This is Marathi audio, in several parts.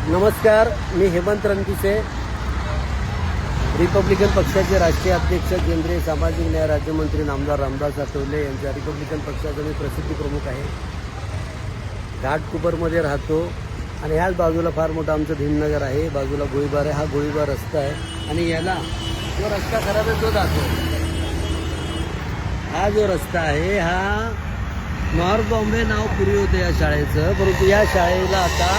नमस्कार, मी हेमंत रणपिसे, रिपब्लिकन पक्षाचे राष्ट्रीय अध्यक्ष, केंद्रीय सामाजिक न्याय राज्यमंत्री नामदार रामदास आठवले यांच्या रिपब्लिकन पक्षाचा मी प्रसिद्धी प्रमुख आहे. घाटकोपरमध्ये राहतो आणि ह्याच बाजूला फार मोठा आमचं भीमनगर आहे, बाजूला गोळीबार आहे. हा गोळीबार रस्ता आहे आणि याला जो रस्ता खराब आहे तो जातो. हा जो रस्ता आहे हा नॉर्थ बॉम्बे नाव पूर्वी होतं या शाळेचं, परंतु या शाळेला आता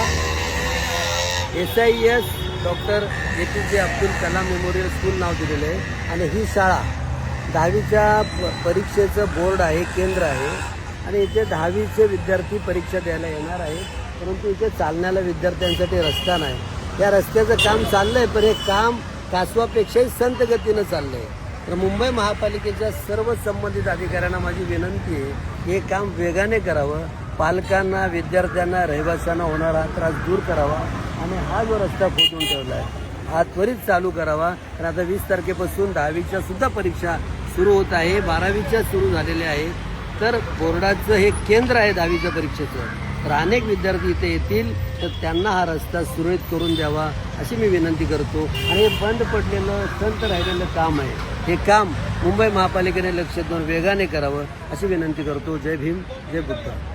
SIS doctor APJ Abdul Kalam memorial school नाव दिलेलं आहे. आणि ही शाळा 10वीच्या परीक्षेचं बोर्ड आहे, केंद्र आहे आणि इथे 10वीचे विद्यार्थी परीक्षा द्यायला येणार आहेत. परंतु इथे चालण्याला विद्यार्थ्यांसाठी रस्ता नाही. या रस्त्याचं काम चाललं आहे, पण हे काम कासवापेक्षाही संत गतीनं चाललं आहे. तर मुंबई महापालिकेच्या सर्व संबंधित अधिकाऱ्यांना माझी विनंती आहे की हे काम वेगाने करावं. पालकांना, विद्यार्थ्यांना, रहिवाशांना होणारा त्रास दूर करावा आणि हा जो रस्ता खोदून ठेवला आहे हा त्वरित चालू करावा. आणि आता 20 तारखेपासून 10वीच्या सुद्धा परीक्षा सुरू होत आहे, 12वीच्या सुरू झालेल्या आहेत. तर बोर्डाचं हे केंद्र आहे 10वीच्या परीक्षेचं, तर अनेक विद्यार्थी इथे येतील, तर त्यांना हा रस्ता सुरळीत करून द्यावा अशी मी विनंती करतो. आणि हे बंद पडलेलं संत राहिलेलं काम आहे, हे काम मुंबई महापालिकेने लक्ष देऊन वेगाने करावं अशी विनंती करतो. जय भीम, जय बुद्ध.